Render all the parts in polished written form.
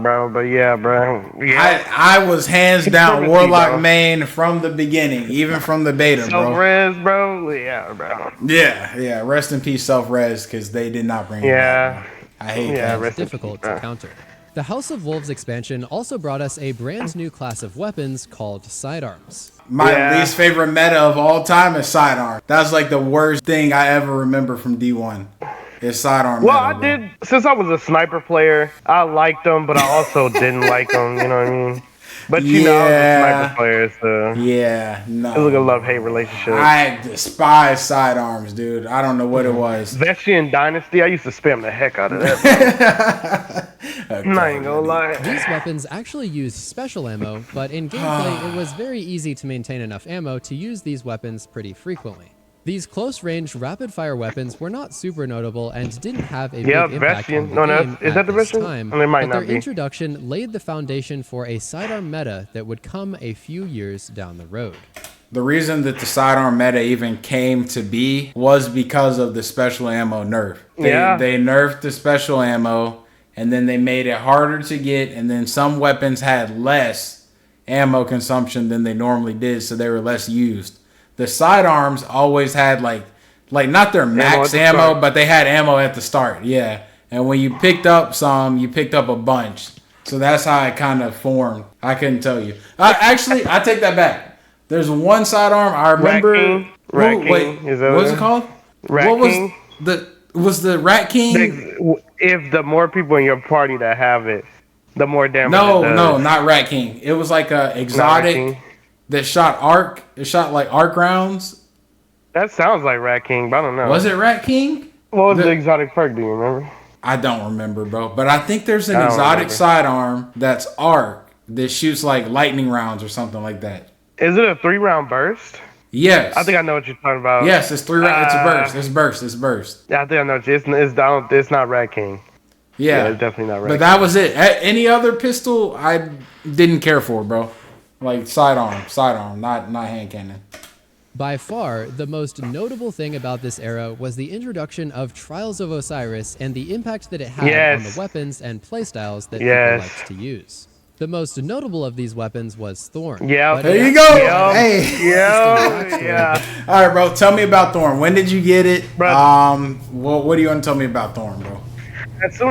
bro. But yeah, bro. Yeah. I was hands down Perfect, Warlock bro. main from the beginning, even from the beta, bro. Self-res, bro. Yeah, bro. Yeah. Rest in peace, self-res, because they did not bring it Yeah. back, bro. I hate Yeah, that. rest in difficult peace, to bro. counter. The House of Wolves expansion also brought us a brand new class of weapons called sidearms. My least favorite meta of all time is sidearm. That's like the worst thing I ever remember from D1. Is sidearm Well, meta, I bro. did, since I was a sniper player, I liked them, but I also didn't like them, you know what I mean? But, you know, I was a sniper player, so Yeah, no. it was like a love-hate relationship. I despise sidearms, dude. I don't know what it was. Vestian Dynasty, I used to spam the heck out of that. Okay, I'm not even gonna lie. These weapons actually use special ammo, but in gameplay it was very easy to maintain enough ammo to use these weapons pretty frequently. These close-range, rapid-fire weapons were not super notable and didn't have a big impact on the game is that the this Vestian? time, It might but their not be. introduction laid the foundation for a sidearm meta that would come a few years down the road. The reason that the sidearm meta even came to be was because of the special ammo nerf. They nerfed the special ammo, and then they made it harder to get, and then some weapons had less ammo consumption than they normally did, so they were less used. The sidearms always had like not their max ammo, but they had ammo at the start, yeah. And when you picked up some, you picked up a bunch. So that's how it kind of formed. I couldn't tell you. Actually, I take that back. There's one sidearm I remember. Rat King. Wait, what was it called? Rat King. Was the Rat King? If the more people in your party that have it, the more damage it does. No, not Rat King. It was like a exotic that shot arc. It shot like arc rounds. That sounds like Rat King, but I don't know. Was it Rat King? What was the exotic perk? Do you remember? I don't remember, bro. But I think there's an exotic sidearm that's arc that shoots like lightning rounds or something like that. Is it a 3-round burst? Yes. I think I know what you're talking about. Yes, it's 3 rounds. It's a burst. It's burst. Yeah, I think I know. It's not Rat King. Yeah, it's definitely not Rat King. But that was it. Any other pistol, I didn't care for, bro. Like sidearm, not hand cannon. By far, the most notable thing about this era was the introduction of Trials of Osiris and the impact that it had on the weapons and playstyles that people liked to use. The most notable of these weapons was Thorn. Yeah, there you go. Hey, yeah. All right, bro. Tell me about Thorn. When did you get it? Bro. What do you want to tell me about Thorn, bro? Because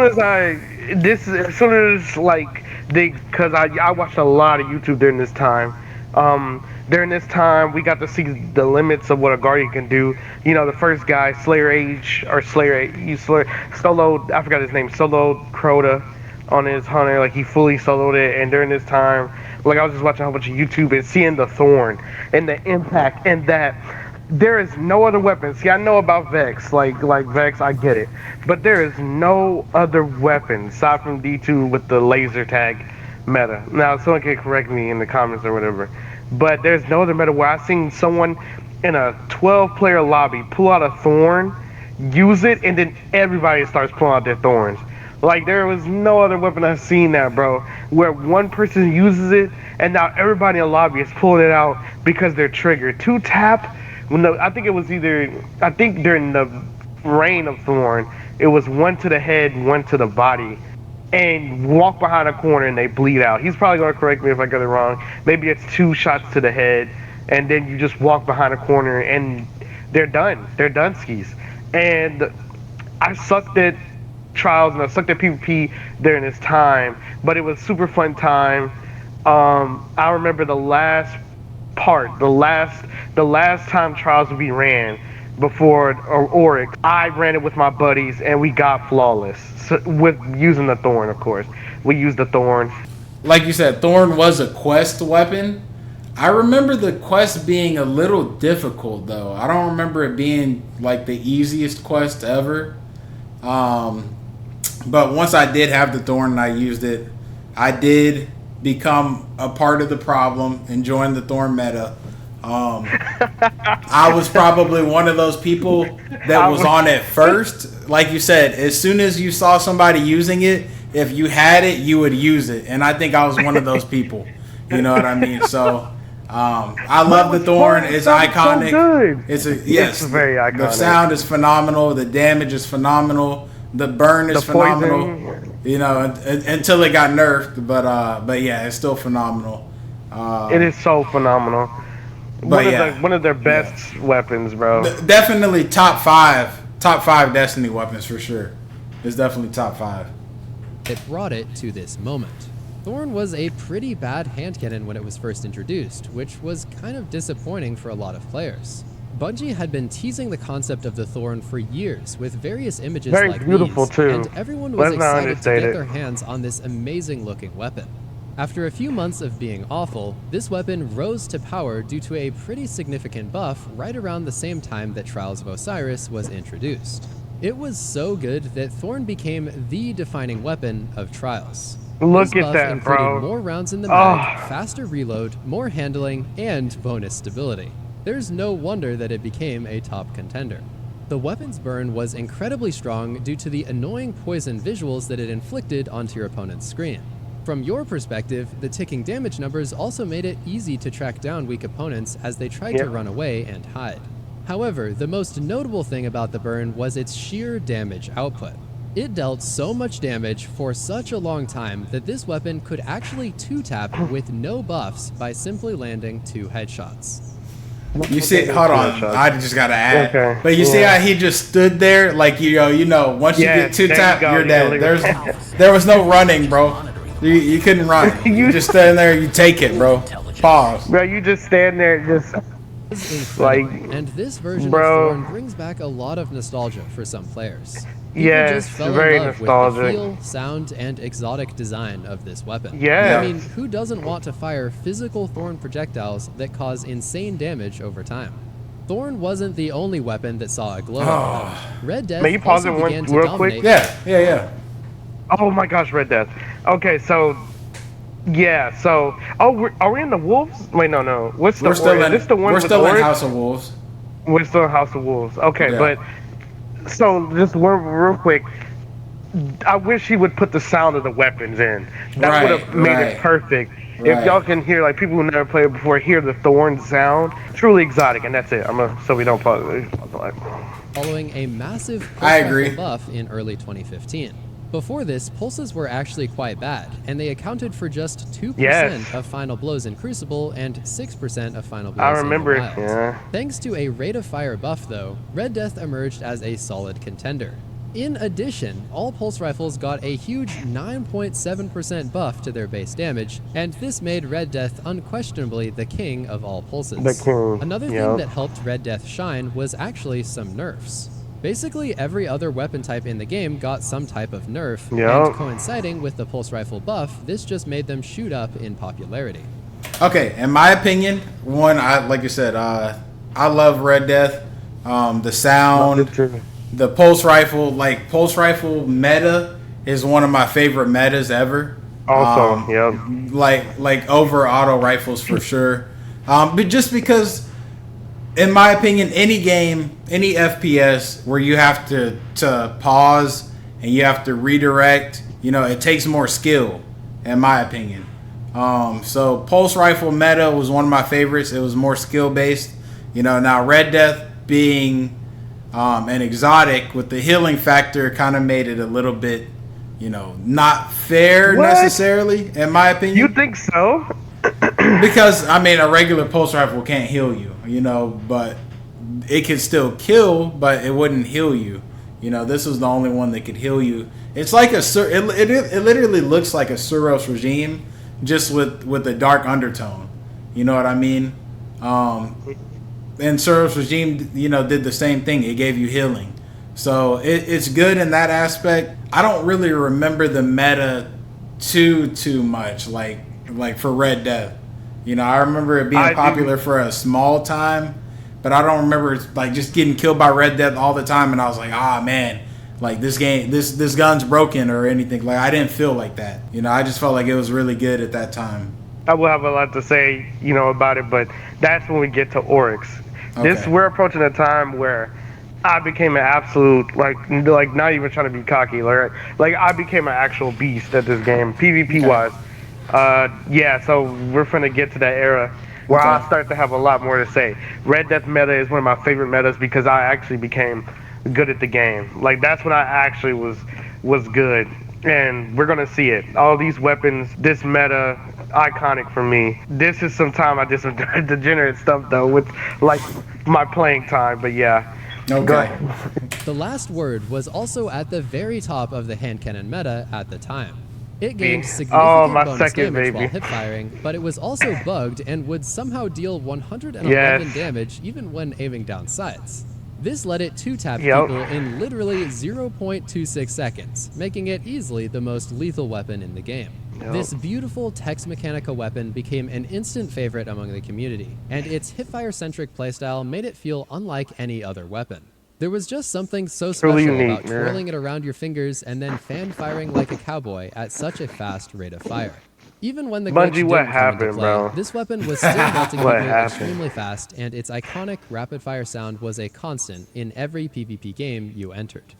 I watched a lot of YouTube during this time. During this time, we got to see the limits of what a Guardian can do. You know, the first guy, Soloed, I forgot his name, Soloed Crota on his Hunter, like he fully soloed it. And during this time, like I was just watching a whole bunch of YouTube and seeing the Thorn and the impact and that there is no other weapon. See, I know about Vex, like Vex, I get it. But there is no other weapon aside from D2 with the laser tag meta. Now, someone can correct me in the comments or whatever. But there's no other meta where I've seen someone in a 12-player lobby pull out a Thorn, use it, and then everybody starts pulling out their Thorns. Like, there was no other weapon I've seen that, bro, where one person uses it, and now everybody in the lobby is pulling it out because they're triggered. 2-tap, I think during the reign of Thorn, it was 1 to the head, 1 to the body, and walk behind a corner and they bleed out. He's probably going to correct me if I get it wrong. Maybe it's 2 shots to the head, and then you just walk behind a corner and they're done. They're done skis. And I sucked at Trials and I sucked at PvP during this time, but it was super fun time. I remember the last time Trials would be ran before Oryx, I ran it with my buddies and we got flawless with using the Thorn. Of course, we used the Thorn. Like you said, Thorn was a quest weapon. I remember the quest being a little difficult though. I don't remember it being like the easiest quest ever. But once I did have the Thorn and I used it, I did become a part of the problem and join the Thorn meta. I was probably one of those people that was on it first. Like you said, as soon as you saw somebody using it, if you had it, you would use it. And I think I was one of those people. You know what I mean? So I love the Thorn. It's iconic. So good. It's very iconic. The sound is phenomenal. The damage is phenomenal. The burn is phenomenal. Poison. You know, until it got nerfed, but yeah, it's still phenomenal. It is so phenomenal. One of their best weapons, bro. Definitely top five Destiny weapons for sure. It's definitely top 5. It brought it to this moment. Thorn was a pretty bad hand cannon when it was first introduced, which was kind of disappointing for a lot of players. Bungie had been teasing the concept of the Thorn for years with various images like beautiful these, too. and everyone was excited to get their hands on this amazing looking weapon. After a few months of being awful, this weapon rose to power due to a pretty significant buff right around the same time that Trials of Osiris was introduced. It was so good that Thorn became the defining weapon of Trials. Look at that, bro. More rounds in the mag, faster reload, more handling, and bonus stability. There's no wonder that it became a top contender. The weapon's burn was incredibly strong due to the annoying poison visuals that it inflicted onto your opponent's screen. From your perspective, the ticking damage numbers also made it easy to track down weak opponents as they tried to run away and hide. However, the most notable thing about the burn was its sheer damage output. It dealt so much damage for such a long time that this weapon could actually 2-tap with no buffs by simply landing 2 headshots. You see, hold on, I just gotta add. Okay. But you see how he just stood there, like once you get 2-tap, you're dead. There was no running, bro. You couldn't run. You just stand there, you take it, bro. Pause. Bro, you just stand there, and this version of Thorn brings back a lot of nostalgia for some players. People just fell in love with the feel, sound, and exotic design of this weapon. Yeah. I mean, who doesn't want to fire physical Thorn projectiles that cause insane damage over time? Thorn wasn't the only weapon that saw a glow up. Red Death also began to dominate. Yeah. Oh my gosh, Red Death. Okay, so are we in the Wolves? Wait, no. What's the order? Is this the one we're still in House of Wolves. We're still in House of Wolves. Okay, but so just real quick, I wish he would put the sound of the weapons in. That would have made it perfect. If y'all can hear, like people who never played before, hear the Thorn sound, truly exotic, and that's it. So we don't pause. Following a massive buff in early 2015. Before this, pulses were actually quite bad, and they accounted for just 2% of final blows in Crucible and 6% of final blows in the Wild. Thanks to a rate of fire buff though, Red Death emerged as a solid contender. In addition, all pulse rifles got a huge 9.7% buff to their base damage, and this made Red Death unquestionably the king of all pulses. Another thing that helped Red Death shine was actually some nerfs. Basically, every other weapon type in the game got some type of nerf, and coinciding with the pulse rifle buff, this just made them shoot up in popularity. Okay, in my opinion, like you said, I love Red Death. The sound, the pulse rifle meta is one of my favorite metas ever. Like over auto rifles for sure. But just because, in my opinion, any game, any FPS where you have to pause and you have to redirect, it takes more skill, in my opinion. So pulse rifle meta was one of my favorites. It was more skill based. Now Red Death being an exotic with the healing factor kind of made it a little bit, not fair necessarily, in my opinion. You think so? Because a regular pulse rifle can't heal you, but it could still kill, but it wouldn't heal you. This was the only one that could heal you. It's like it literally looks like a Suros regime, just with a dark undertone. You know what I mean? And Suros regime, did the same thing. It gave you healing, so it's good in that aspect. I don't really remember the meta too much, like for Red Death. I remember it being popular for a small time, but I don't remember just getting killed by Red Death all the time, and I was like, man, this game, this gun's broken or anything. I didn't feel like that. I just felt like it was really good at that time. I will have a lot to say, about it, but that's when we get to Oryx. Okay. We're approaching a time where I became an absolute, like not even trying to be cocky, like I became an actual beast at this game, PvP wise. So we're finna get to that era where I start to have a lot more to say. Red Death meta is one of my favorite metas because I actually became good at the game. Like that's when I actually was good. And we're gonna see it. All these weapons, this meta, iconic for me. This is some time I did some degenerate stuff though with like my playing time. But yeah. Okay. The last word was also at the very top of the hand cannon meta at the time. It gained significant bonus damage while hip firing, but it was also bugged and would somehow deal 111 damage even when aiming down sights. This let it two-tap people in literally 0.26 seconds, making it easily the most lethal weapon in the game. This beautiful Tex Mechanica weapon became an instant favorite among the community, and its hipfire-centric playstyle made it feel unlike any other weapon. There was just something so special about twirling it around your fingers and then fan-firing like a cowboy at such a fast rate of fire. Even when the glitch didn't come into play, this weapon was still melting people extremely fast, and its iconic rapid-fire sound was a constant in every PvP game you entered.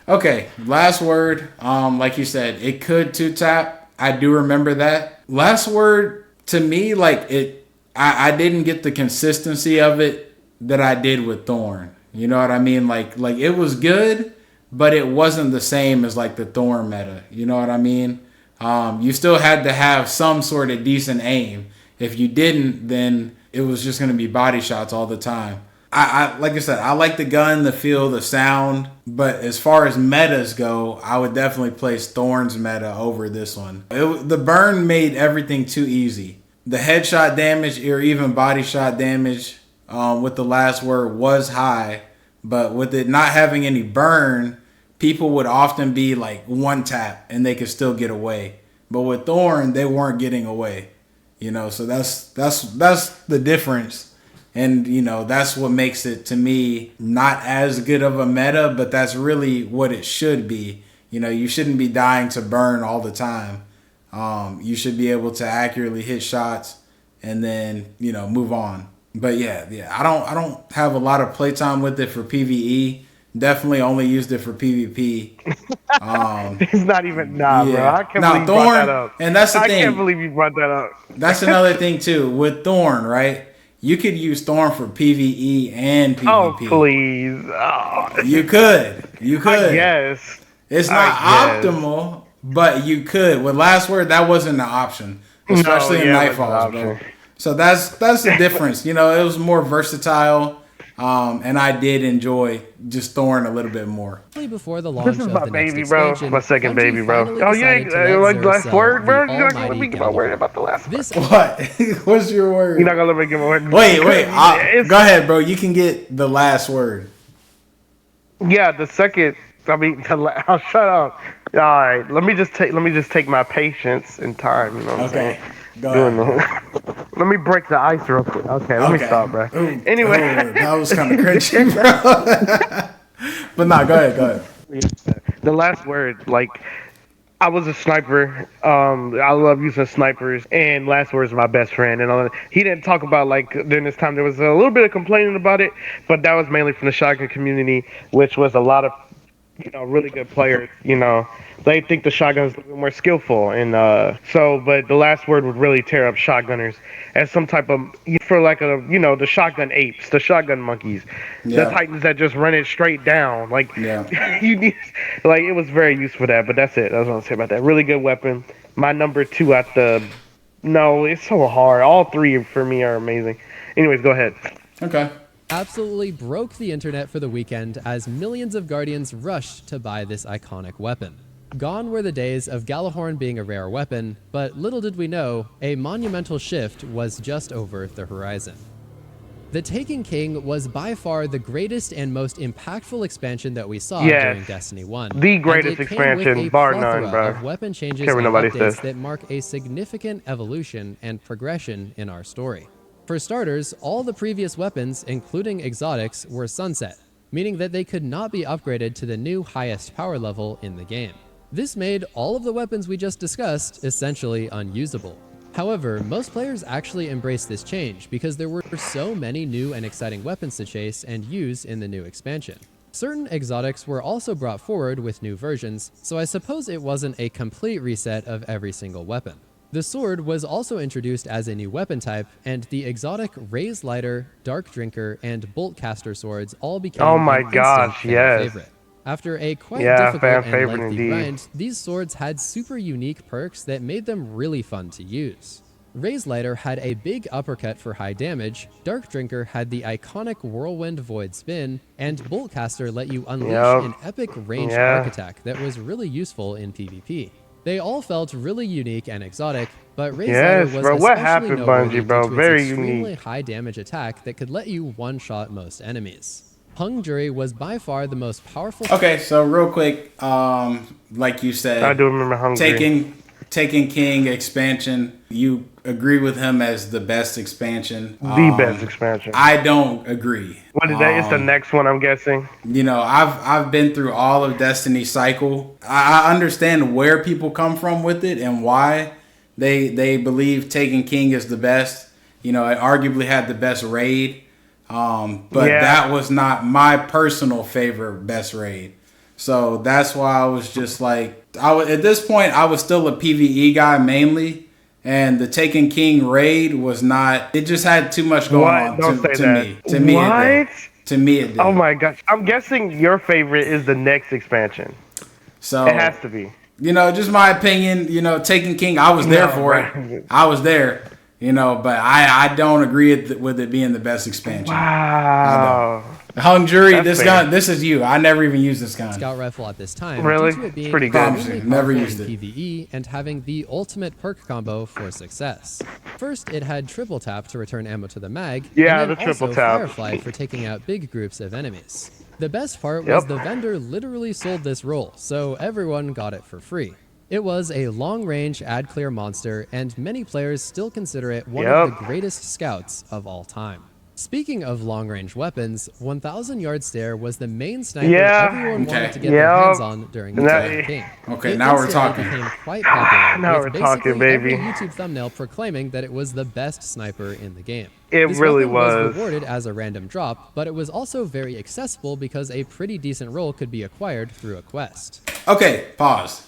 Okay, last word. Like you said, it could two-tap. I do remember that. Last word, to me, like I didn't get the consistency of it that I did with Thorn. You know what I mean? Like it was good, but it wasn't the same as like the Thorn meta. You know what I mean? You still had to have some sort of decent aim. If you didn't, then it was just going to be body shots all the time. I like I said, I like the gun, the feel, the sound, but as far as metas go, I would definitely place Thorn's meta over this one. The burn made everything too easy. The headshot damage or even body shot damage with the last word was high, but with it not having any burn, people would often be like one tap and they could still get away. But with Thorn, they weren't getting away. You know, so that's the difference. And, you know, that's what makes it, to me, not as good of a meta, but that's really what it should be. You know, you shouldn't be dying to burn all the time. You should be able to accurately hit shots and then, you know, move on. But yeah, I don't have a lot of playtime with it for PvE. Definitely only used it for PvP. It's not even bro. I can't believe you brought that up. And that's the thing. I can't believe you brought that up. That's another thing too with Thorn, right? You could use Thorn for PvE and PvP. Oh please! Oh. You could. Yes. It's not optimal, but you could. With last word, that wasn't an option, especially in Nightfalls, bro. So that's the difference. You know, it was more versatile. And I did enjoy just Thorn a little bit more. Before the launch this is my of the baby, bro. My second baby, bro. Oh, you ain't like the last word, bro? You're not gonna let me give my word about the last word. What? What's your word? You're not gonna let me give my word. Wait. Go ahead, bro. You can get the last word. Yeah, the second. I mean, I'll shut up. All right, let me just take my patience and time. You know what I'm saying? Go ahead. Let me break the ice real quick. Okay, let me stop, bro. Anyway, that was kind of cringy, bro. But nah, go ahead. The last word, like, I was a sniper. I love using snipers, and last word is my best friend. And he didn't talk about, like, during this time there was a little bit of complaining about it, but that was mainly from the shotgun community, which was a lot of, you know, really good players. You know, they think the shotgun is a little more skillful, and but the last word would really tear up shotgunners as some type of, for like a, you know, the shotgun apes, the shotgun monkeys, the titans that just run it straight down. Like, you need, like, it was very useful for that. But that's it. That's what I'll say about that. Really good weapon. My number two at the. No, it's so hard. All three for me are amazing. Anyways, go ahead. Okay. Absolutely broke the internet for the weekend as millions of Guardians rushed to buy this iconic weapon. Gone were the days of Gjallarhorn being a rare weapon, but little did we know, a monumental shift was just over the horizon. The Taken King was by far the greatest and most impactful expansion that we saw during Destiny 1. The greatest expansion, bar none, bro. Of weapon changes and updates that mark a significant evolution and progression in our story. For starters, all the previous weapons, including exotics, were sunset, meaning that they could not be upgraded to the new highest power level in the game. This made all of the weapons we just discussed essentially unusable. However, most players actually embraced this change because there were so many new and exciting weapons to chase and use in the new expansion. Certain exotics were also brought forward with new versions, so I suppose it wasn't a complete reset of every single weapon. The sword was also introduced as a new weapon type, and the exotic Raise Lighter, Dark Drinker, and Bolt Caster swords all became Oh my an instant gosh, fan yes. favorite. After a quite Yeah, difficult fan and favorite lengthy indeed. grind, these swords had super unique perks that made them really fun to use. Raise Lighter had a big uppercut for high damage, Dark Drinker had the iconic Whirlwind Void Spin, and Bolt Caster let you unleash an epic ranged arc attack that was really useful in PvP. They all felt really unique and exotic, but Raise Lighter was bro. What especially happened, noteworthy Bungie, bro? due to Very its extremely unique. high damage attack that could let you one-shot most enemies. Hung Jury was by far the most powerful... Okay, so real quick, like you said, I do remember Hungry. Taken King expansion, you agree with him as the best expansion. The best expansion. I don't agree. What is that? It's the next one, I'm guessing. You know, I've been through all of Destiny cycle. I understand where people come from with it and why they believe Taken King is the best. You know, it arguably had the best raid. But that was not my personal favorite best raid. So that's why I was just like, at this point, I was still a PvE guy mainly. And the Taken King raid was not, it just had too much going on to me. To me, it did. Oh my gosh. I'm guessing your favorite is the next expansion. So it has to be. You know, just my opinion, you know, Taken King, I was there for it. I was there. You know, but I don't agree with it being the best expansion. Wow. Hung Jury, this gun, this is you. I never even used this gun. Scout rifle at this time. Really? Due to it being pretty good. really Never used it. PvE and having the ultimate perk combo for success. First, it had triple tap to return ammo to the mag. Yeah, and then the triple also tap. Firefly for taking out big groups of enemies. The best part was the vendor literally sold this role, so everyone got it for free. It was a long-range ad-clear monster, and many players still consider it one of the greatest scouts of all time. Speaking of long-range weapons, 1,000 Yard Stare was the main sniper everyone wanted to get their hands on during the Taken King. Okay, now we're talking. Became quite popular, Now with we're talking, basically baby. every YouTube thumbnail proclaiming that it was the best sniper in the game. It This really weapon was. rewarded as a random drop, but it was also very accessible because a pretty decent roll could be acquired through a quest. Okay, pause.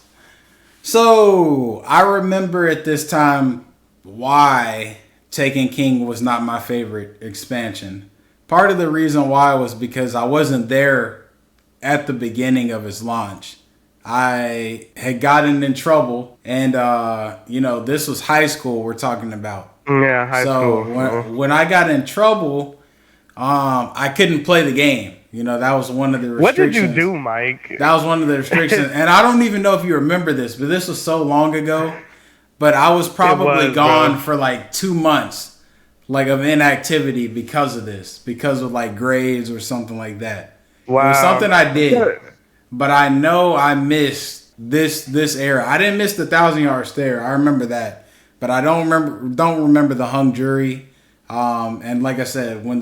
So, I remember at this time why Taken King was not my favorite expansion. Part of the reason why was because I wasn't there at the beginning of its launch. I had gotten in trouble, and you know, this was high school we're talking about. Yeah, high school. So when I got in trouble, I couldn't play the game. You know, that was one of the restrictions. What did you do, Mike? That was one of the restrictions. And I don't even know if you remember this, but this was so long ago. But I was probably gone for like 2 months, like of inactivity because of this, because of like grades or something like that. Wow. It was something I did, but I know I missed this era. I didn't miss the 1,000 Yard Stare. I remember that, but I don't remember the Hung Jury. And like I said, when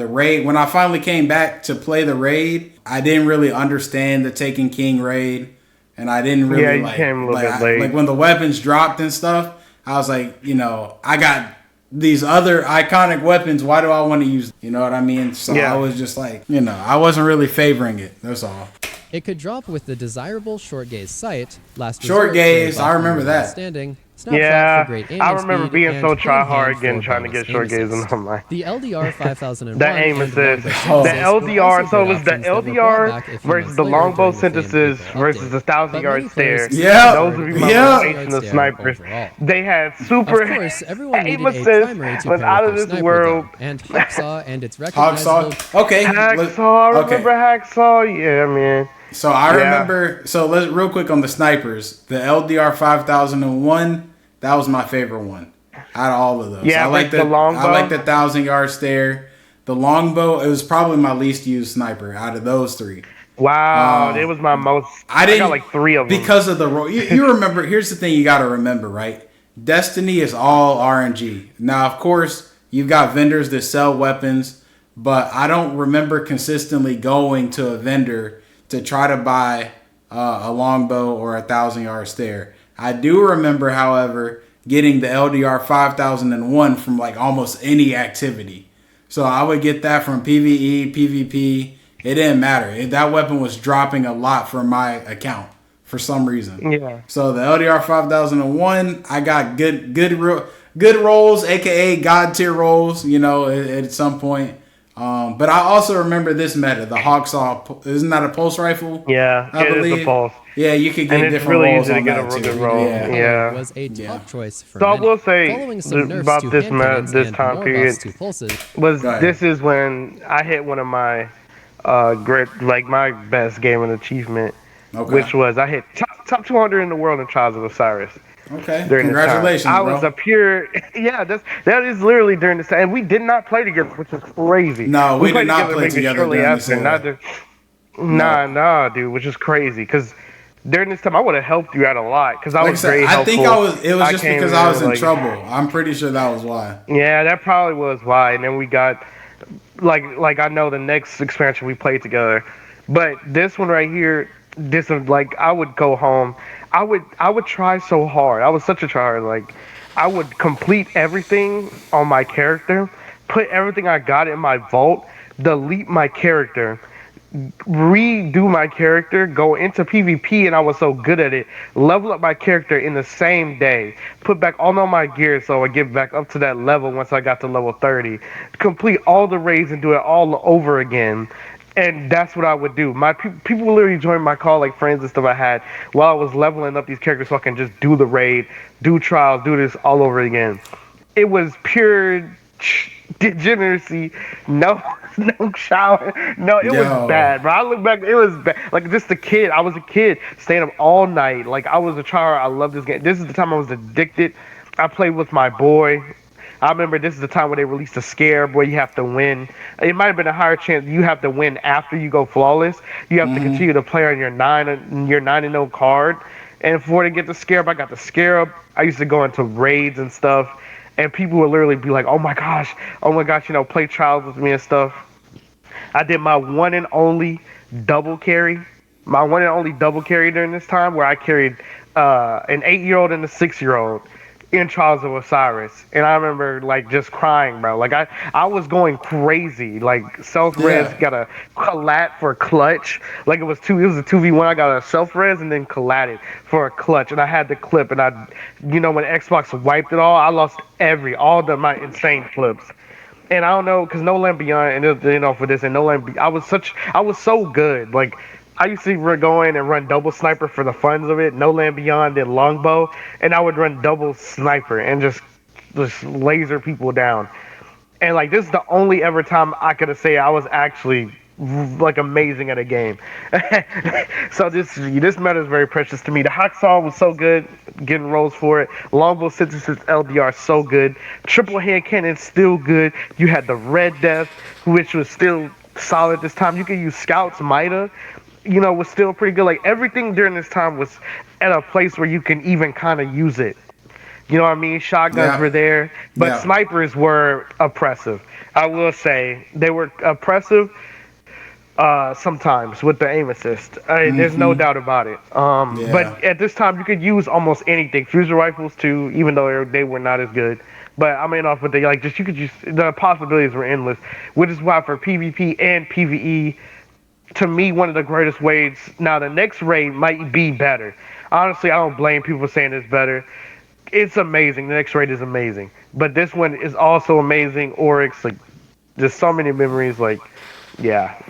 I finally came back to play the raid, I didn't really understand the Taken King raid, and I didn't really came a little bit late. like when the weapons dropped and stuff. I was like, you know, I got these other iconic weapons. Why do I want to use? You know what I mean? So I was just like, you know, I wasn't really favoring it. That's all. It could drop with the desirable short gaze sight. Short gaze, I remember that. Standing. Yeah, for great aim I remember speed, being and so try in-hand hard for again trying to bonus get short aim gaze assist. on my. The LDR 5001. The aim and assist. longbow The synthesis were LDR, also so it great was the options that were brought LDR back a few versus months the later longbow during the synthesis Flame People versus the update. 1,000 But Yard many Stare. players Yeah. Those would be my Yeah. motivation of snipers. Overall. They had super Of course, everyone aim needed a assist primary to was pair out with of their this sniper world. though, and Hacksaw and its recognizable... Hacksaw. Okay. Hacksaw, I remember Hacksaw. Yeah, man. So I remember. So let's real quick on the snipers. The LDR 5001. That was my favorite one out of all of those. Yeah, I like the longbow. I like the 1,000 Yard Stare. The longbow. It was probably my least used sniper out of those three. Wow, it was my most. I got like 3 of them because of the role. You remember? Here's the thing you got to remember, right? Destiny is all RNG. Now, of course, you've got vendors that sell weapons, but I don't remember consistently going to a vendor to try to buy a longbow or a 1,000 Yard Stare. I do remember, however, getting the LDR 5001 from like almost any activity. So I would get that from PvE, PvP. It didn't matter. That weapon was dropping a lot for my account for some reason. Yeah. So the LDR 5001, I got good rolls, aka god tier rolls. You know, at some point. But I also remember this meta, the Hawksaw. Isn't that a pulse rifle? Yeah, I believe. Is a pulse. Yeah, you could get and it's different really rolls easy to on get that a too. good roll. Yeah. Was a top choice for so many. I will say Following some nerfs about to this hand cannons this and time more period buffs to pulses. this is when I hit one of my my best game and achievement, which was I hit top 200 in the world in Trials of Osiris. Okay, during congratulations, this time. bro. I was a pure, that is literally during this time, and we did not play together, which is crazy. No, we did played not play together shortly during after. this era. Nah, dude, which is crazy because during this time I would have helped you out a lot because I was very helpful. I think it was just because I was in trouble. I'm pretty sure that was why. Yeah, that probably was why. And then we got like I know the next expansion we played together, but this one right here, this one I would go home. I would try so hard. I was such a tryhard. Like I would complete everything on my character, put everything I got in my vault, delete my character, redo my character, go into PvP, and I was so good at it. Level up my character in the same day, put back all of my gear so I get back up to that level once I got to level 30. Complete all the raids and do it all over again. And that's what I would do. My people would literally join my call, like friends and stuff I had, while I was leveling up these characters so I can just do the raid, do trials, do this all over again. It was pure degeneracy. No shower. No, it was bad, bro. I look back, it was bad. Like just a kid. I was a kid staying up all night. Like I was a child. I love this game. This is the time I was addicted. I played with my boy. I remember this is the time when they released a scare where you have to win. It might have been a higher chance you have to win after you go flawless. You have to continue to play on your 9-0 card. And before they get the scarab, I got the scarab. I used to go into raids and stuff, and people would literally be like, "Oh my gosh, play trials with me and stuff." I did my one and only double carry. My one and only double carry during this time, where I carried an 8-year-old and a 6-year-old in Trials of Osiris, and I remember just crying, bro. I was going crazy. Self-res got a collat for clutch. It was a 2v1. I got a self-res and then collatted for a clutch, and I had the clip. And when Xbox wiped it all, I lost all my insane clips. And I don't know, cause No Land Beyond, and for this, and No Land, I was so good. I used to go in and run double sniper for the funds of it. No Land Beyond, then longbow, and I would run double sniper and just laser people down. And this is the only ever time I could say I was actually amazing at a game. So this meta is very precious to me. The Hacksaw was so good, getting rolls for it. Longbow synthesis LDR so good. Triple hand cannon still good. You had the Red Death, which was still solid this time. You could use Scouts Mida. Was still pretty good. Everything during this time was at a place where you can even kind of use it. You know what I mean? Shotguns were there, but snipers were oppressive. I will say they were oppressive sometimes with the aim assist. There's no doubt about it. But at this time, you could use almost anything. Fuser rifles too, even though they were not as good. But I mean, off with the possibilities were endless. Which is why for PvP and PvE, to me, one of the greatest ways. Now, the next raid might be better. Honestly, I don't blame people for saying it's better. It's amazing. The next raid is amazing. But this one is also amazing. Oryx, there's so many memories. This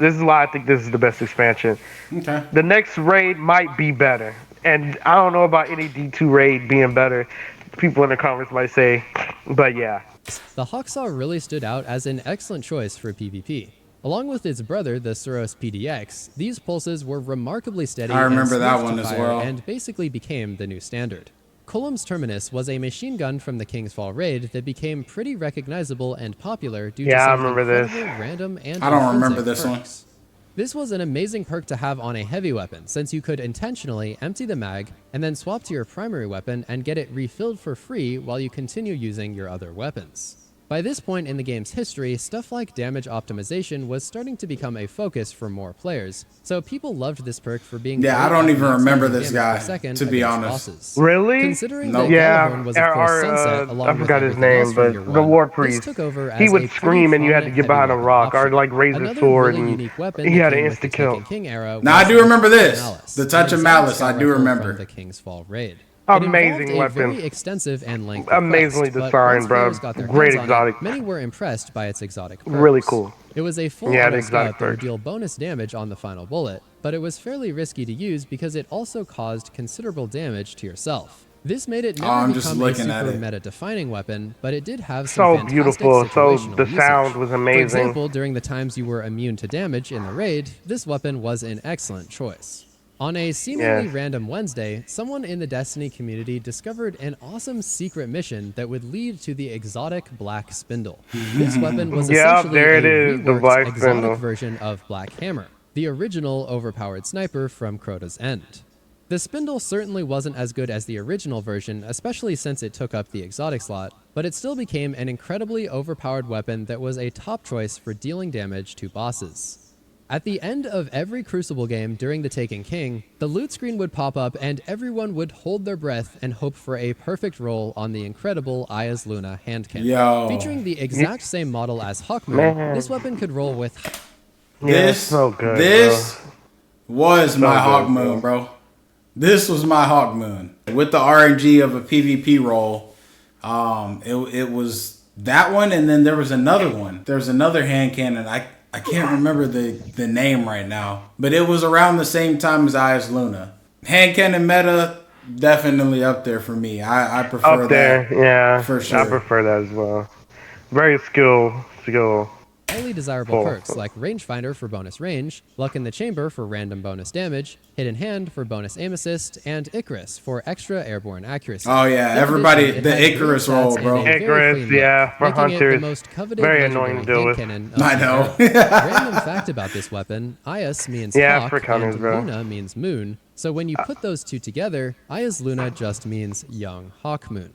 is why I think this is the best expansion. Okay. The next raid might be better. And I don't know about any D2 raid being better. People in the comments might say. But yeah. The Hawksaw really stood out as an excellent choice for PvP. Along with its brother, the Suros PDX, these pulses were remarkably steady. I remember and that one as well. And basically became the new standard. Cullum's Terminus was a machine gun from the King's Fall raid that became pretty recognizable and popular due to some incredible random and I don't remember this perks. This was an amazing perk to have on a heavy weapon, since you could intentionally empty the mag and then swap to your primary weapon and get it refilled for free while you continue using your other weapons. By this point in the game's history, stuff like damage optimization was starting to become a focus for more players, so people loved this perk for being I don't even remember this guy, to be honest. Bosses. Really? Considering that Gallagher was of course Sunset along I forgot with his name, but the War Priest. Took over as he would scream and you had to get behind a rock or like raise a sword and he had an insta kill. Now I do remember this. The Touch of Malice, I do remember. The King's Fall raid. Amazing weapon. Very extensive and lengthy amazingly quest, designed, bro. Great exotic. Many were impressed by its exotic perks. Really cool. It was a full auto scout that would deal bonus damage on the final bullet, but it was fairly risky to use because it also caused considerable damage to yourself. This made it never become a super meta-defining weapon, but it did have some fantastic beautiful. So the usage. sound was amazing. For example, during the times you were immune to damage in the raid, this weapon was an excellent choice. On a seemingly random Wednesday, someone in the Destiny community discovered an awesome secret mission that would lead to the exotic Black Spindle. This weapon was essentially a reworked exotic version of Black Hammer, the original overpowered sniper from Crota's End. The Spindle certainly wasn't as good as the original version, especially since it took up the exotic slot, but it still became an incredibly overpowered weapon that was a top choice for dealing damage to bosses. At the end of every Crucible game during the Taken King, the loot screen would pop up and everyone would hold their breath and hope for a perfect roll on the incredible Aya's Luna hand cannon. Featuring the exact same model as Hawkmoon, this weapon could roll with... This was my Hawkmoon, bro. This was my Hawkmoon. With the RNG of a PvP roll, it was that one, and then there was another one. There was another hand cannon. I can't remember the name right now, but it was around the same time as Aya's Luna. Hand cannon meta, definitely up there for me. I prefer that. Yeah, for sure. I prefer that as well. Very skill. Highly desirable perks like Rangefinder for bonus range, Luck in the Chamber for random bonus damage, Hidden Hand for bonus aim assist, and Icarus for extra airborne accuracy. Oh yeah, everybody, the Icarus roll, bro. Icarus, for hunters. The most coveted very annoying to deal with. I know. Random fact about this weapon, Ayas means hawk hunters, and Luna means moon, so when you put those two together, Aya's Luna just means young Hawkmoon.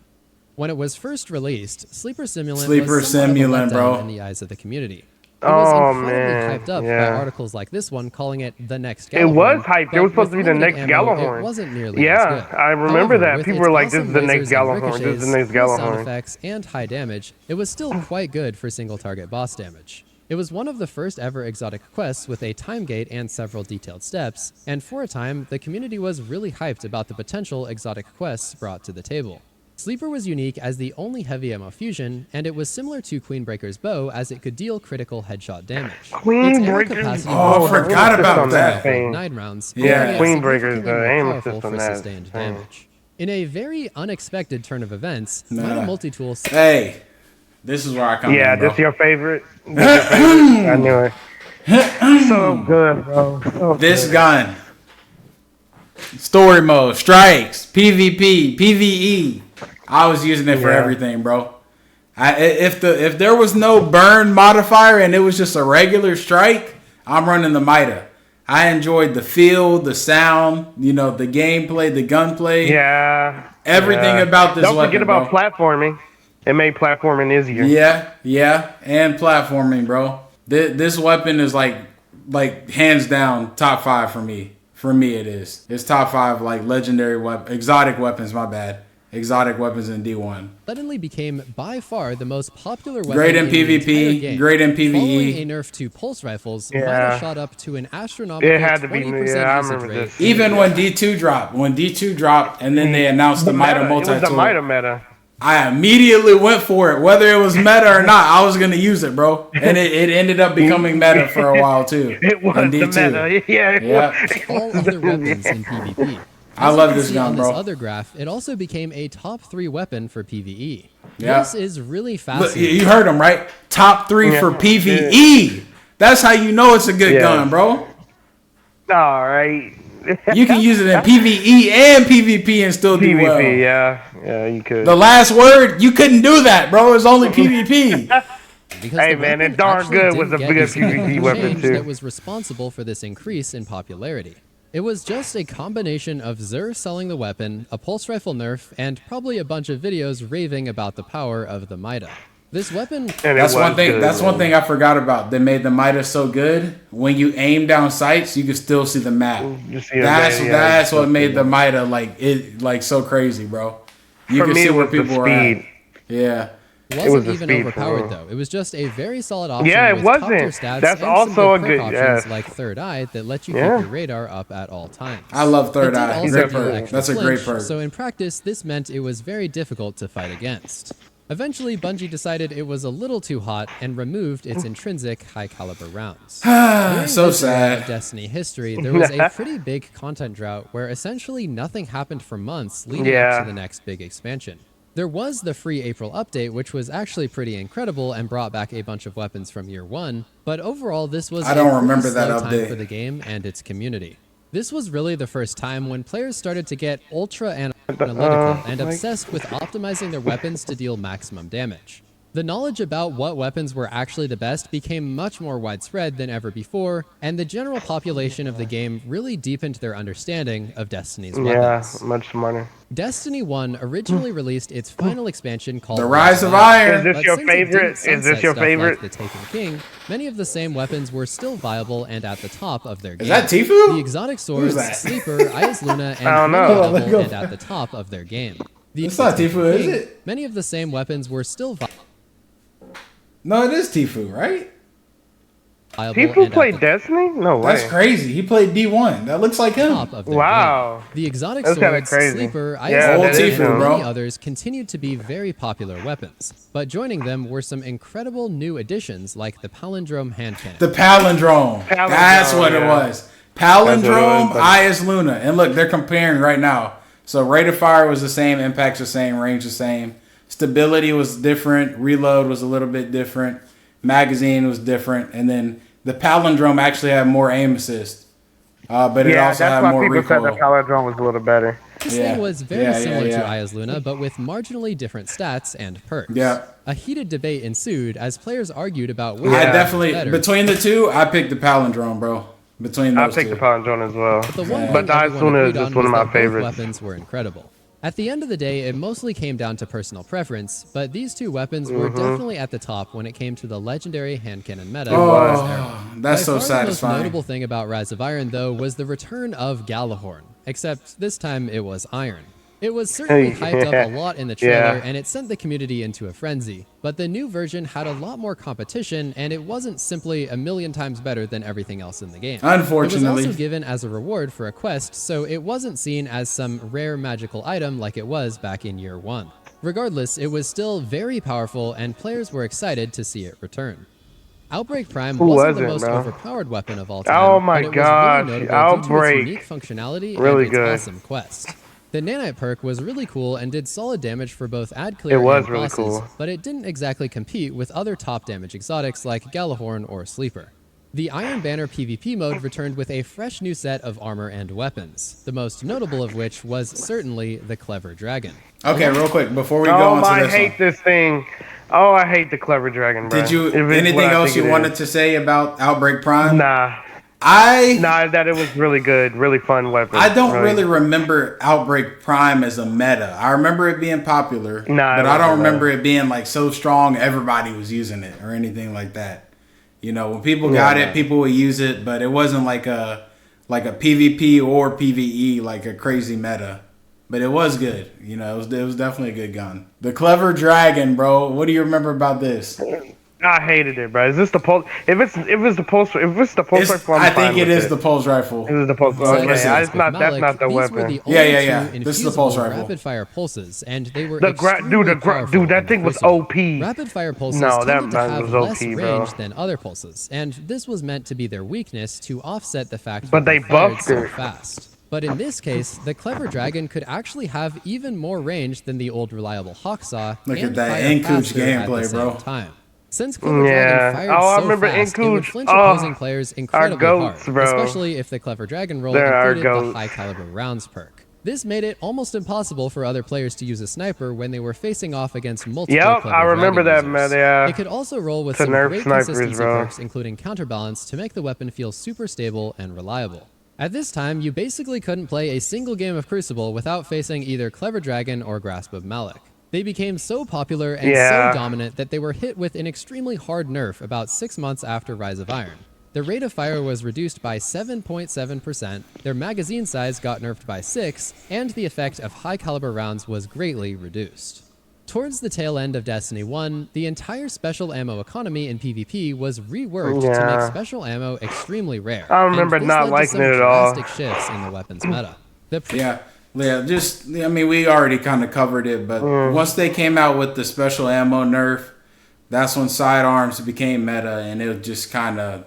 When it was first released, Sleeper Simulant was somewhat of a letdown in the eyes of the community. It was incredibly hyped up by articles like this one, calling it the next Gallahorn. It was hyped. It was supposed to be the next Gallahorn. It wasn't nearly as good. I remember However, that. People were like, this is the next Gallahorn. This is the next Gallahorn. Sound effects and high damage, it was still quite good for single target boss damage. It was one of the first ever exotic quests with a time gate and several detailed steps, and for a time, the community was really hyped about the potential exotic quests brought to the table. Sleeper was unique as the only heavy ammo fusion, and it was similar to Queenbreaker's bow as it could deal critical headshot damage. Queenbreaker's bow, I forgot about that. 9 rounds. Queenbreaker's aim assist on that. Sustained damage. In a very unexpected turn of events, Mighty Multi-Tool... Hey, this is where I come in, bro. This your favorite? I knew it. So good, bro. This gun. Story mode, strikes, PvP, PvE. I was using it for everything, bro. If there was no burn modifier and it was just a regular strike, I'm running the Mida. I enjoyed the feel, the sound, the gameplay, the gunplay. Yeah. Everything about this weapon. Don't forget about platforming. It made platforming easier. Yeah, and platforming, bro. This weapon is like hands down top 5 for me. For me, it is. It's top 5 legendary exotic weapons. My bad. Exotic weapons in D1. Suddenly became by far the most popular weapon. Great in PvP. Great in PvE. Following a nerf to pulse rifles, Mida shot up to an astronomical 20% I remember this. Even when D2 dropped, and then they announced the Mida multi-tool. It was the Mida meta. I immediately went for it, whether it was meta or not. I was gonna use it, bro, and it ended up becoming meta for a while too. It was the meta, All other weapons in PvP. I love this gun, bro. On this other graph, it also became a top 3 weapon for PvE. Yeah. This is really fascinating. Look, you heard him, right? Top 3 for PvE. That's how you know it's a good gun, bro. All right. You can use it in PvE and PvP and still do well. PvP, yeah, you could. The last word, you couldn't do that, bro. It's only PvP. Hey man, it darn good was a big PvP weapon too. That was responsible for this increase in popularity. It was just a combination of Xur selling the weapon, a pulse rifle nerf, and probably a bunch of videos raving about the power of the Mida. This weapon... That's one thing. That's one thing I forgot about. That made the Mida so good. When you aim down sights, you can still see the map. That's what made the Mida like so crazy, bro. You can see where people were at. Yeah. It wasn't even overpowered though. It was just a very solid option. Yeah, it with wasn't. Stats That's and also some a good good options like Third Eye that let you keep your radar up at all times. I love Third Eye. Great perk. That's a great perk. So in practice, this meant it was very difficult to fight against. Eventually, Bungie decided it was a little too hot and removed its intrinsic high-caliber rounds. So sad. Destiny history, there was a pretty big content drought where essentially nothing happened for months leading up to the next big expansion. There was the free April update, which was actually pretty incredible and brought back a bunch of weapons from year one, but overall this was I don't remember that time update for the game and its community. This was really the first time when players started to get ultra analytical and obsessed with optimizing their weapons to deal maximum damage. The knowledge about what weapons were actually the best became much more widespread than ever before, and the general population of the game really deepened their understanding of Destiny's weapons. Yeah, much smarter. Destiny 1 originally released its final expansion called The Rise of Iron. Is this your favorite? Is this your favorite? Like the Taken King, many of the same weapons were still viable and at the top of their game. Is that Tifu? The exotic swords, Sleeper, Ayaz Luna, and Level and at the top of their game. It's not Tifu, is it? Many of the same weapons were still viable. No, it is Tifu, right? Tifu played Destiny? No way. That's crazy. He played D1. That looks like him. Wow. The exotic swords, Sleeper, Tifu, and bro. many others continued to be very popular weapons, but joining them were some incredible new additions like the Palindrome hand cannon. The Palindrome. That's what it was. Palindrome, Ayaz Luna. And look, they're comparing right now. So rate of fire was the same, impact's the same, range the same. Stability was different. Reload was a little bit different. Magazine was different. And then the Palindrome actually had more aim assist. But it also had more recoil. Said the Palindrome was a little better. This thing was very similar to Ayaz Luna, but with marginally different stats and perks. Yeah. A heated debate ensued as players argued about which I definitely, better. Between the two, I picked the Palindrome, bro. Between those two. I picked the Palindrome as well. But Ayaz Luna is just one of my favorites. Weapons were incredible. At the end of the day, it mostly came down to personal preference, but these two weapons were definitely at the top when it came to the legendary hand cannon meta. That's so satisfying. The most notable thing about Rise of Iron, though, was the return of Gjallarhorn, except this time it was iron. It was certainly hyped up a lot in the trailer, and it sent the community into a frenzy. But the new version had a lot more competition, and it wasn't simply a million times better than everything else in the game. Unfortunately. It was also given as a reward for a quest, so it wasn't seen as some rare magical item like it was back in year one. Regardless, it was still very powerful, and players were excited to see it return. Outbreak Prime wasn't the most overpowered weapon of all time. Oh my gosh, really notable Outbreak. due to its unique functionality Really and its good. awesome quest. The Nanite perk was really cool and did solid damage for both ad clear and bosses, but it didn't exactly compete with other top damage exotics like Gjallarhorn or Sleeper. The Iron Banner PvP mode returned with a fresh new set of armor and weapons, the most notable of which was certainly the Clever Dragon. Okay, real quick, before we go on to this I hate this thing. Oh, I hate the Clever Dragon, bro. Did you, anything else you wanted to say about Outbreak Prime? Nah, that it was really good, really fun weapon. I don't really remember Outbreak Prime as a meta. I remember it being popular, but I don't remember it being like so strong everybody was using it or anything like that. You know, when people got it, people would use it, but it wasn't like a PvP or PvE like a crazy meta. But it was good. You know, it was definitely a good gun. The Clever Dragon, bro. What do you remember about this? I hated it, bro. Is this the pulse? If it's the pulse rifle, I think it is the pulse rifle. It is the pulse rifle. That's not the weapon. Yeah. This is the pulse rifle. Rapid fire pulses, and they were dude, that thing was OP. Rapid fire pulses tended to have less range than other pulses, and this was meant to be their weakness to offset the fact that they buffed so fast. But in this case, the Clever Dragon could actually have even more range than the old reliable Hawksaw. Look at that Inkuch gameplay, bro. Time. Since Clever Dragon fired so fast, it would flinch opposing players incredibly hard, especially if the Clever Dragon roll included the high caliber rounds perk. This made it almost impossible for other players to use a sniper when they were facing off against multiple Clever I remember that, users. man. It could also roll with some great consistency perks, including counterbalance, to make the weapon feel super stable and reliable. At this time, you basically couldn't play a single game of Crucible without facing either Clever Dragon or Grasp of Malak. They became so popular and so dominant that they were hit with an extremely hard nerf about 6 months after Rise of Iron. Their rate of fire was reduced by 7.7%, their magazine size got nerfed by 6, and the effect of high-caliber rounds was greatly reduced. Towards the tail end of Destiny 1, the entire special ammo economy in PvP was reworked to make special ammo extremely rare. I remember not liking it at all. Drastic shifts in the weapons meta. I mean, we already kind of covered it, but once they came out with the special ammo nerf, that's when sidearms became meta, and it just kind of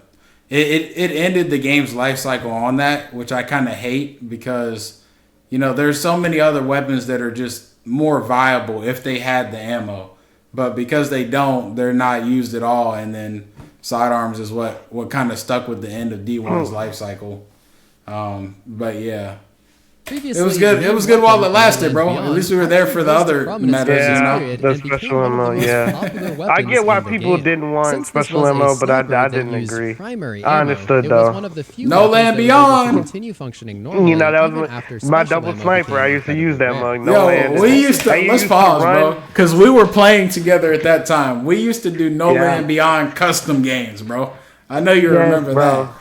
it ended the game's life cycle on that, which I kind of hate because, you know, there's so many other weapons that are just more viable if they had the ammo, but because they don't, they're not used at all, and then sidearms is what kind of stuck with the end of D1's life cycle. But yeah. Previously, it was good. It was good while it lasted, bro. At least we were there for the other metas, you know. The special ammo, I get why people didn't want special ammo, but I didn't agree. I understood though. No Land Beyond. Continue functioning normally. You know, that was my double sniper. I used to use that mug. No Land. We used to. Let's pause, bro, because we were playing together at that time. We used to do No Land Beyond custom games, bro. I know you remember that.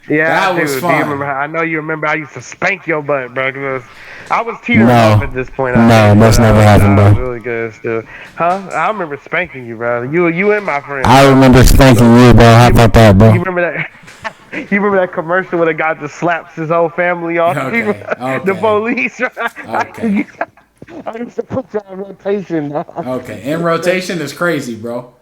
Yeah, that was fun. Do you remember? I know you remember. I used to spank your butt, bro. Cause I was teetering off at this point. No, that's never happened, bro. That was really good still. Huh? I remember spanking you, bro. You and my friend. I remember spanking you, bro. How about that, bro? You remember that? You remember that commercial where the guy just slaps his whole family off? The police. Okay. I used to put you in rotation. Bro. Okay, in rotation is crazy, bro.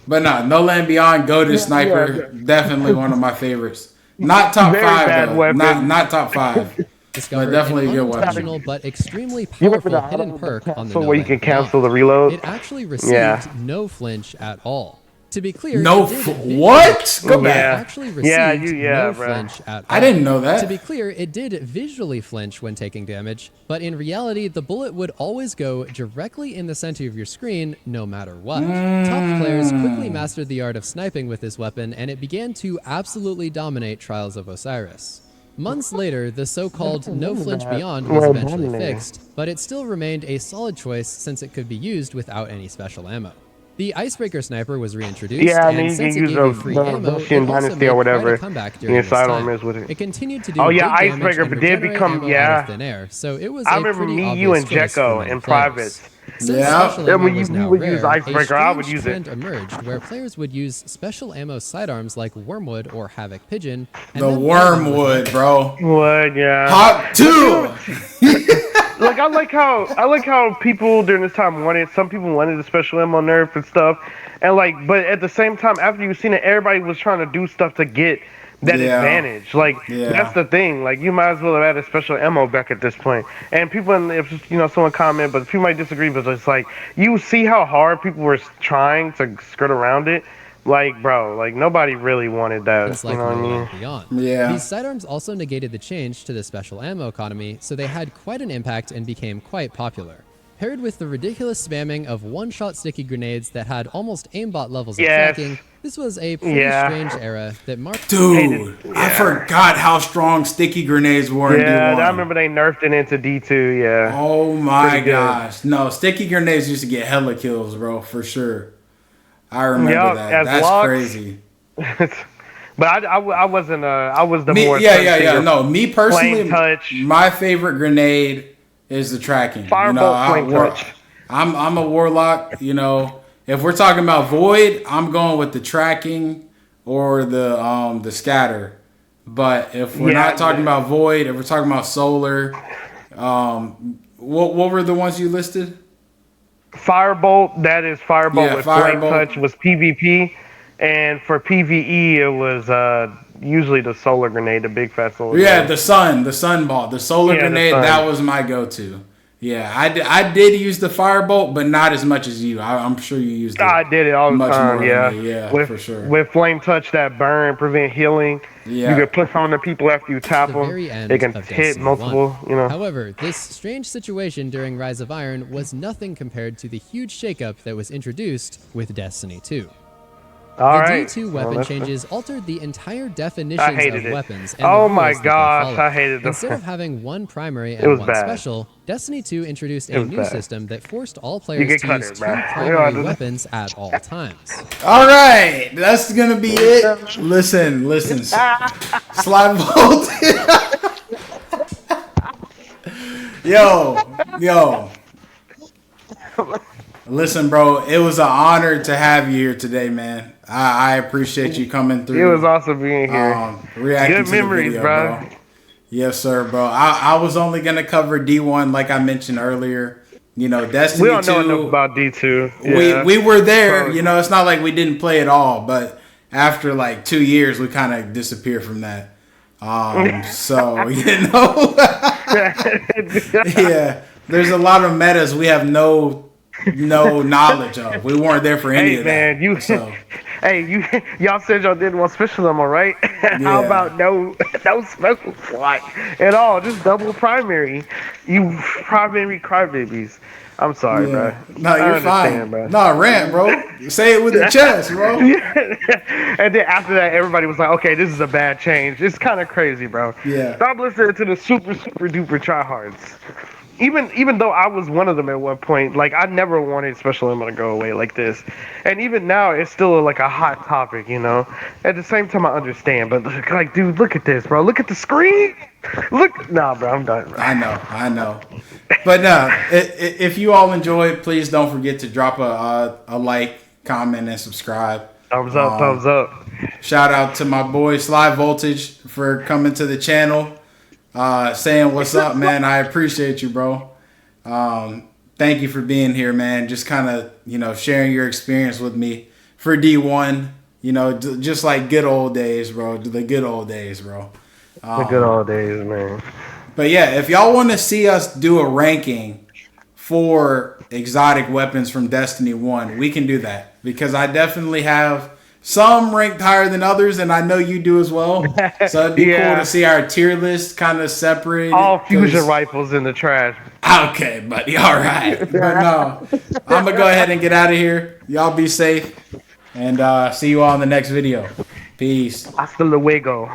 But no Land Beyond, Goated Sniper, definitely one of my favorites. Not top five, though. Not top five. But definitely a good weapon. But extremely powerful hidden perk on the where you can cancel the reload. It actually received no flinch at all. To be clear, what? Go back. Actually received no flinch at all. I didn't know that. To be clear, it did visually flinch when taking damage, but in reality, the bullet would always go directly in the center of your screen, no matter what. Top players quickly mastered the art of sniping with this weapon, and it began to absolutely dominate Trials of Osiris. Months later, the so-called no flinch beyond was eventually fixed, but it still remained a solid choice since it could be used without any special ammo. The Icebreaker Sniper was reintroduced, and since it gave you free ammo, it also made quite a comeback during this time. It continued to do good damage and regenerate ammo out of thin air, so it was a pretty obvious choice for many players. Since special ammo was now rare, a strange trend emerged where players would use special ammo sidearms like Wormwood or Havoc Pigeon. The Wormwood, bro. Wood, yeah. Hot 2! Like I like how people during this time some people wanted the special ammo nerf and stuff, and but at the same time, after you've seen it, everybody was trying to do stuff to get that advantage. That's the thing. You might as well have added special ammo back at this point. And people, if someone comment, but people might disagree, but it's you see how hard people were trying to skirt around it. Bro, nobody really wanted that. It's like beyond. Yeah. These sidearms also negated the change to the special ammo economy, so they had quite an impact and became quite popular. Paired with the ridiculous spamming of one-shot sticky grenades that had almost aimbot levels of tracking, this was a pretty strange era that marked... Dude, I forgot how strong sticky grenades were in D1. I remember they nerfed it into D2, Oh my gosh. No, sticky grenades used to get hella kills, bro, for sure. I remember that. That's crazy. But I wasn't. I was the more. No, me personally, my favorite grenade is the tracking. Firebolt, flame touch. I'm a warlock. If we're talking about void, I'm going with the tracking or the scatter. But if we're not talking about void, if we're talking about solar, what were the ones you listed? Firebolt, that is Firebolt with Firebolt. Flame Touch was PvP, and for PvE it was usually the solar grenade, the big fat solar grenade. The sun ball, the solar grenade, that was my go-to. Yeah, I did use the Firebolt, but not as much as you. I'm sure you used it. I did it all the time, for sure. With Flame Touch, that burn, prevent healing. You can push on the people after you tap them. They can hit multiple, However, this strange situation during Rise of Iron was nothing compared to the huge shakeup that was introduced with Destiny 2. The D2 weapon changes altered the entire definitions of weapons and oh the my rules that gosh, they follow. I hated Instead of having one primary It was and one bad. special, Destiny 2 introduced a new system that forced all players to cut use it, two bro. primary weapons at all times. All right, that's gonna be it. Listen, Slide Volt. Yo. Listen, bro, it was an honor to have you here today, man. I appreciate you coming through. It was awesome being here. Reacting Good memories, to the video, bro. Yes, sir, bro. I was only gonna cover D1 like I mentioned earlier. You know, Destiny 2. We don't know enough about D2. Yeah. We were there. You know, it's not like we didn't play it all, but after like 2 years, we kind of disappeared from that. So you know, yeah. There's a lot of metas we have no knowledge of. We weren't there for any of that. Y'all said y'all did one special ammo, right? How about no special slot at all? Just double primary. You primary crybabies. I'm sorry, bro. No, you're fine. Bro. No, rant, bro. Say it with the chest, bro. And then after that, everybody was like, okay, this is a bad change. It's kind of crazy, bro. Yeah. Stop listening to the super duper tryhards. Even though I was one of them at one point, like I never wanted special ammo to go away like this, and even now it's still like a hot topic, you know. At the same time, I understand, but like, dude, look at this, bro. Look at the screen. Nah, bro, I'm done. Bro. I know. But if you all enjoyed, please don't forget to drop a like, comment, and subscribe. Thumbs up. Shout out to my boy Slide Voltage for coming to the channel. Saying what's up, man. I appreciate you, bro. Thank you for being here, man. Just kind of, you know, sharing your experience with me for D1, you know, just like good old days, bro. The good old days, bro. The good old days, man. But yeah, if y'all want to see us do a ranking for exotic weapons from Destiny 1, we can do that, because I definitely have some ranked higher than others, and I know you do as well. So it'd be cool to see our tier list kind of separated. All fusion rifles in the trash. Okay, buddy. All right. But no, I'm going to go ahead and get out of here. Y'all be safe, and see you all in the next video. Peace. Hasta luego.